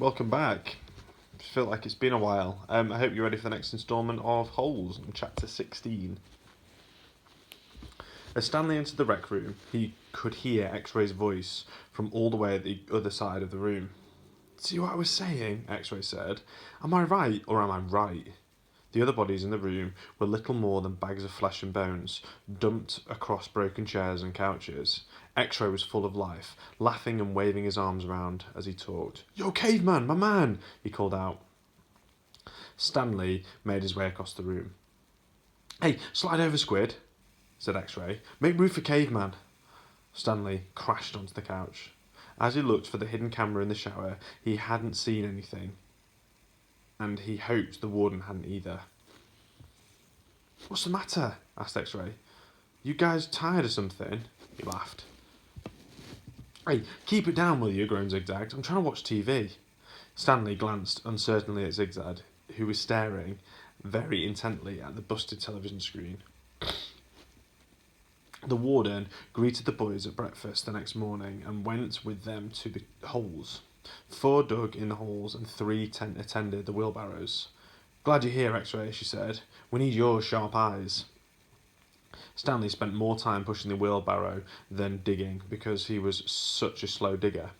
Welcome back. I feel like it's been a while. I hope you're ready for the next instalment of Holes in Chapter 16. As Stanley entered the rec room, he could hear X-Ray's voice from all the way at the other side of the room. "See what I was saying?" X-Ray said. "Am I right or am I right?" The other bodies in the room were little more than bags of flesh and bones, dumped across broken chairs and couches. X-Ray was full of life, laughing and waving his arms around as he talked. "Yo, caveman, my man!" he called out. Stanley made his way across the room. "Hey, slide over, Squid," said X-Ray. "Make room for caveman." Stanley crashed onto the couch. As he looked for the hidden camera in the shower, he hadn't seen anything, and he hoped the warden hadn't either. "What's the matter?" asked X-Ray. "You guys tired or something?" He laughed. "Hey, keep it down, will you?" groaned Zigzag. "I'm trying to watch TV." Stanley glanced uncertainly at Zigzag, who was staring very intently at the busted television screen. The warden greeted the boys at breakfast the next morning and went with them to the holes. 4 dug in the holes and 3 attended the wheelbarrows. "Glad you're here, X-Ray," she said. "We need your sharp eyes." Stanley spent more time pushing the wheelbarrow than digging because he was such a slow digger.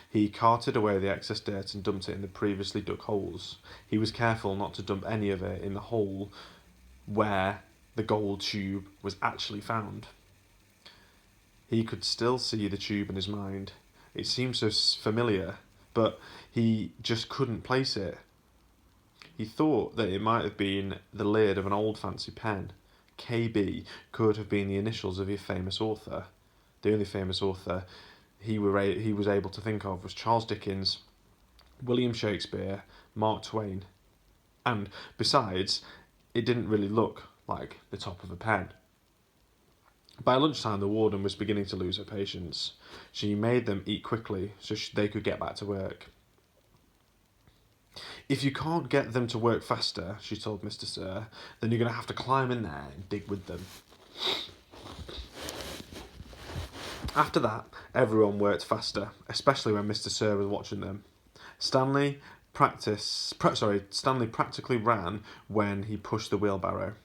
He carted away the excess dirt and dumped it in the previously dug holes. He was careful not to dump any of it in the hole where the gold tube was actually found. He could still see the tube in his mind. It seemed so familiar, but he just couldn't place it. He thought that it might have been the lid of an old fancy pen. KB could have been the initials of a famous author. The only famous author he was able to think of was Charles Dickens, William Shakespeare, Mark Twain. And besides, it didn't really look like the top of a pen. By lunchtime, the warden was beginning to lose her patience. She made them eat quickly so they could get back to work. "If you can't get them to work faster," she told Mr. Sir, "then you're going to have to climb in there and dig with them." After that, everyone worked faster, especially when Mr. Sir was watching them. Stanley practically ran when he pushed the wheelbarrow.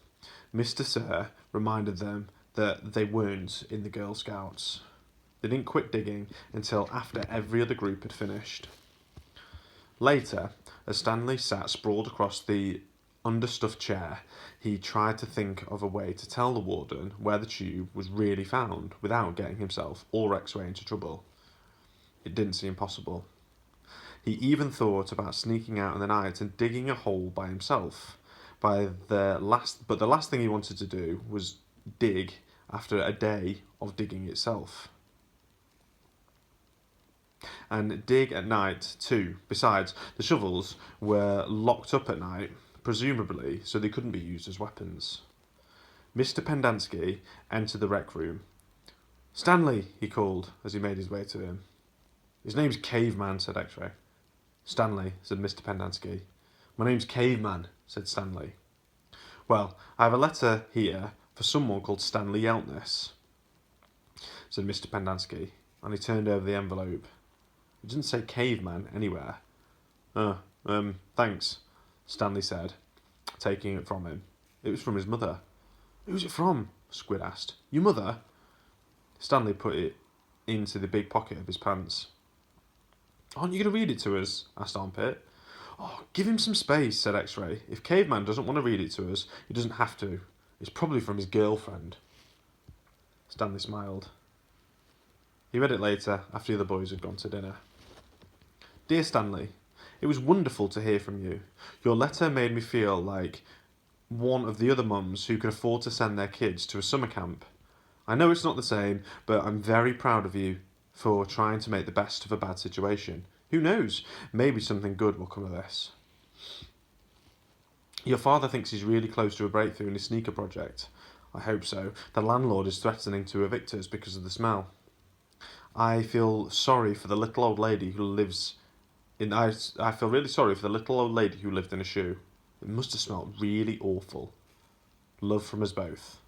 Mr. Sir reminded them that they weren't in the Girl Scouts. They didn't quit digging until after every other group had finished. Later, as Stanley sat sprawled across the understuffed chair, he tried to think of a way to tell the warden where the tube was really found without getting himself or X-Ray into trouble. It didn't seem possible. He even thought about sneaking out in the night and digging a hole by himself. But the last thing he wanted to do was dig after a day of digging itself. And dig at night too. Besides, the shovels were locked up at night, presumably so they couldn't be used as weapons. Mr. Pendanski entered the rec room. "Stanley," he called as he made his way to him. "His name's Caveman," said X-Ray. "Stanley," said Mr. Pendanski. "My name's Caveman," said Stanley. "Well, I have a letter here for someone called Stanley Yeltness," said Mr. Pendanski, and he turned over the envelope. It didn't say Caveman anywhere. Thanks," Stanley said, taking it from him. It was from his mother. "Who's it from?" Squid asked. "Your mother?" Stanley put it into the big pocket of his pants. "Aren't you going to read it to us?" asked Armpit. "Oh, give him some space," said X-Ray. "If Caveman doesn't want to read it to us, he doesn't have to. It's probably from his girlfriend." Stanley smiled. He read it later, after the other boys had gone to dinner. "Dear Stanley, it was wonderful to hear from you. Your letter made me feel like one of the other mums who can afford to send their kids to a summer camp. I know it's not the same, but I'm very proud of you for trying to make the best of a bad situation. Who knows? Maybe something good will come of this. Your father thinks he's really close to a breakthrough in his sneaker project. I hope so. The landlord is threatening to evict us because of the smell. I feel sorry for the little old lady who lives in. I feel really sorry for the little old lady who lived in a shoe. It must have smelled really awful. Love from us both."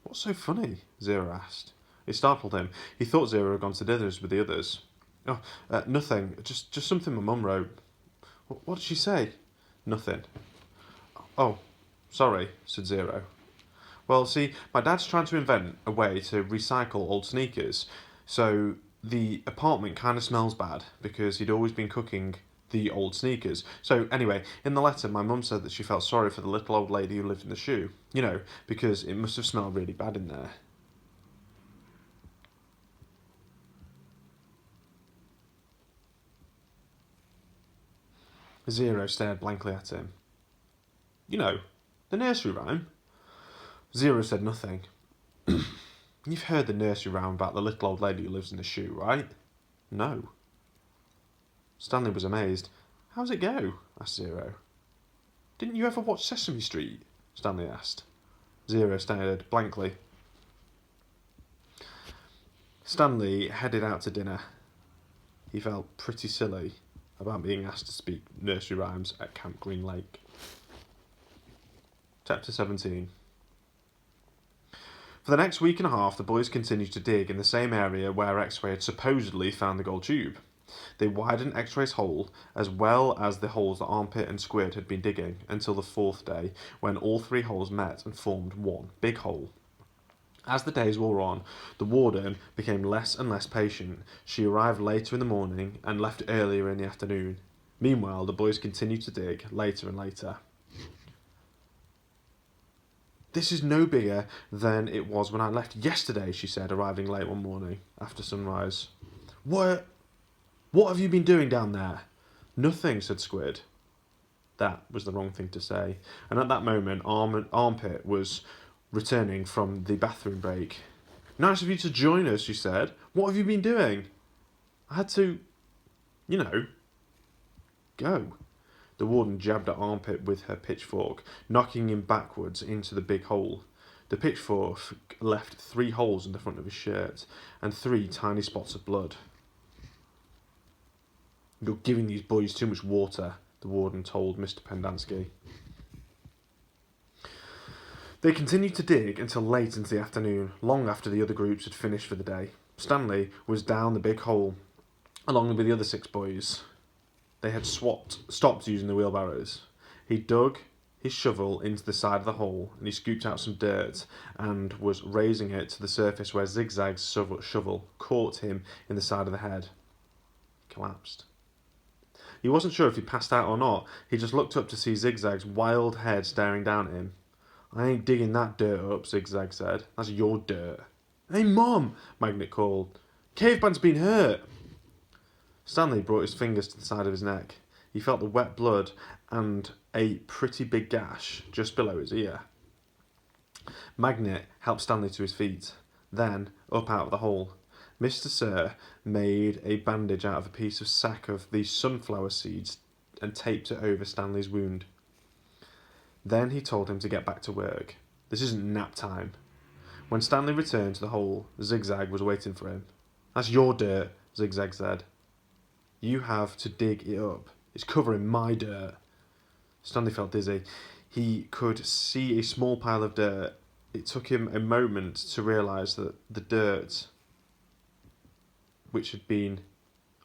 "What's so funny?" Zero asked. It startled him. He thought Zero had gone to dinners with the others. Oh, nothing. Just something my mum wrote. What did she say? Nothing. Oh, sorry, said Zero. Well, see, my dad's trying to invent a way to recycle old sneakers, so the apartment kind of smells bad because he'd always been cooking the old sneakers. So, anyway, in the letter, my mum said that she felt sorry for the little old lady who lived in the shoe, because it must have smelled really bad in there. Zero stared blankly at him. You know, the nursery rhyme? Zero said nothing. You've heard the nursery rhyme about the little old lady who lives in the shoe, right? No. Stanley was amazed. How's it go? Asked Zero. Didn't you ever watch Sesame Street? Stanley asked. Zero stared blankly. Stanley headed out to dinner. He felt pretty silly about being asked to speak nursery rhymes at Camp Green Lake. Chapter 17. For the next week and a half, the boys continued to dig in the same area where X-Ray had supposedly found the gold tube. They widened X-Ray's hole as well as the holes that Armpit and Squid had been digging until the fourth day, when all three holes met and formed one big hole. As the days wore on, the warden became less and less patient. She arrived later in the morning and left earlier in the afternoon. Meanwhile, the boys continued to dig later and later. This is no bigger than it was when I left yesterday, she said, arriving late one morning after sunrise. What have you been doing down there? Nothing, said Squid. That was the wrong thing to say. And at that moment, Armpit was returning from the bathroom break. Nice of you to join us, she said. What have you been doing? I had to, go. The warden jabbed at Armpit with her pitchfork, knocking him backwards into the big hole. The pitchfork left 3 holes in the front of his shirt and 3 tiny spots of blood. You're giving these boys too much water, the warden told Mr. Pendanski. They continued to dig until late into the afternoon, long after the other groups had finished for the day. Stanley was down the big hole, along with the other 6 boys. They had stopped using the wheelbarrows. He dug his shovel into the side of the hole and he scooped out some dirt and was raising it to the surface where Zigzag's shovel caught him in the side of the head. He collapsed. He wasn't sure if he passed out or not. He just looked up to see Zigzag's wild head staring down at him. I ain't digging that dirt up, Zigzag said. That's your dirt. Hey, Mom, Magnet called. Caveman's been hurt. Stanley brought his fingers to the side of his neck. He felt the wet blood and a pretty big gash just below his ear. Magnet helped Stanley to his feet. Then, up out of the hole, Mr. Sir made a bandage out of a piece of sack of the sunflower seeds and taped it over Stanley's wound. Then he told him to get back to work. This isn't nap time. When Stanley returned to the hole, Zigzag was waiting for him. That's your dirt, Zigzag said. You have to dig it up. It's covering my dirt. Stanley felt dizzy. He could see a small pile of dirt. It took him a moment to realise that the dirt, which had been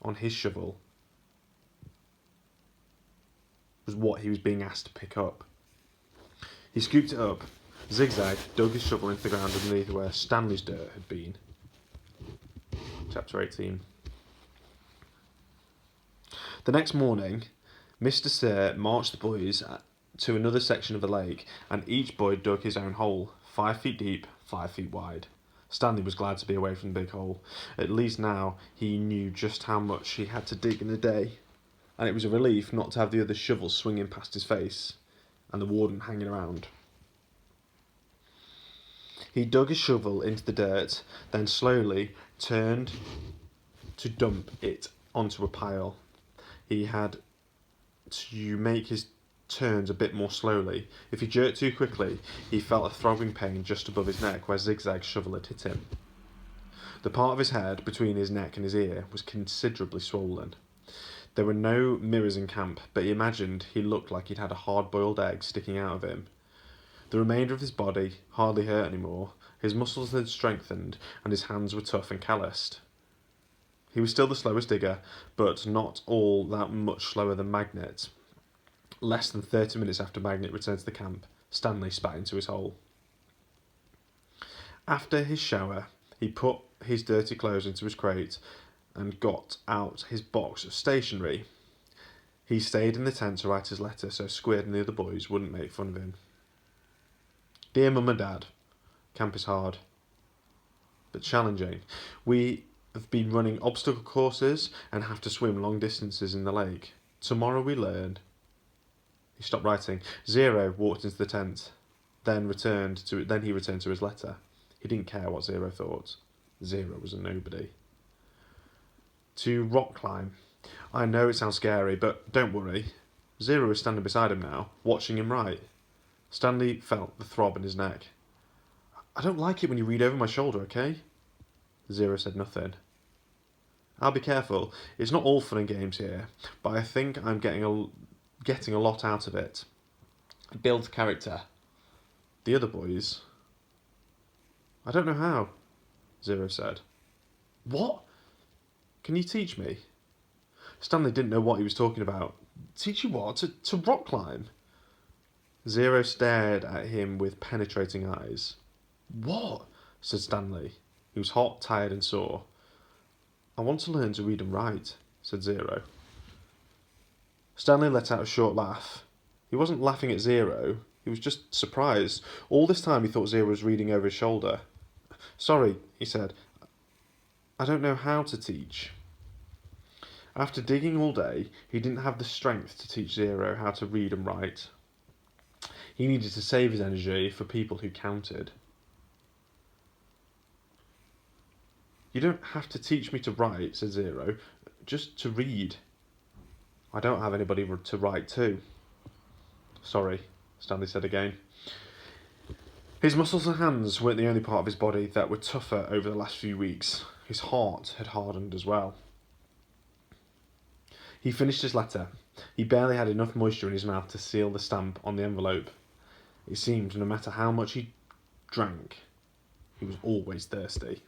on his shovel, was what he was being asked to pick up. He scooped it up. Zigzag dug his shovel into the ground underneath where Stanley's dirt had been. Chapter 18. The next morning, Mr. Sir marched the boys to another section of the lake, and each boy dug his own hole, 5 feet deep, 5 feet wide. Stanley was glad to be away from the big hole. At least now he knew just how much he had to dig in a day, and it was a relief not to have the other shovels swinging past his face and the warden hanging around. He dug his shovel into the dirt, then slowly turned to dump it onto a pile. He had to make his turns a bit more slowly. If he jerked too quickly, he felt a throbbing pain just above his neck where Zigzag's shovel had hit him. The part of his head between his neck and his ear was considerably swollen. There were no mirrors in camp, but he imagined he looked like he'd had a hard-boiled egg sticking out of him. The remainder of his body hardly hurt anymore. His muscles had strengthened, and his hands were tough and calloused. He was still the slowest digger, but not all that much slower than Magnet. Less than 30 minutes after Magnet returned to the camp, Stanley spat into his hole. After his shower, he put his dirty clothes into his crate and got out his box of stationery. He stayed in the tent to write his letter so Squid and the other boys wouldn't make fun of him. Dear Mum and Dad, camp is hard, but challenging. We have been running obstacle courses and have to swim long distances in the lake. Tomorrow we learn. He stopped writing. Zero walked into the tent, then he returned to his letter. He didn't care what Zero thought. Zero was a nobody. To rock climb. I know it sounds scary, but don't worry. Zero is standing beside him now, watching him write. Stanley felt the throb in his neck. I don't like it when you read over my shoulder, okay? Zero said nothing. I'll be careful. It's not all fun and games here, but I think I'm getting a lot out of it. Build character. The other boys... I don't know how, Zero said. What? Can you teach me? Stanley didn't know what he was talking about. Teach you what? To rock climb? Zero stared at him with penetrating eyes. What? Said Stanley. He was hot, tired and sore. I want to learn to read and write, said Zero. Stanley let out a short laugh. He wasn't laughing at Zero. He was just surprised. All this time he thought Zero was reading over his shoulder. Sorry, he said. I don't know how to teach. After digging all day, he didn't have the strength to teach Zero how to read and write. He needed to save his energy for people who counted. You don't have to teach me to write, said Zero, just to read. I don't have anybody to write to. Sorry, Stanley said again. His muscles and hands weren't the only part of his body that were tougher over the last few weeks. His heart had hardened as well. He finished his letter. He barely had enough moisture in his mouth to seal the stamp on the envelope. It seemed no matter how much he drank, he was always thirsty.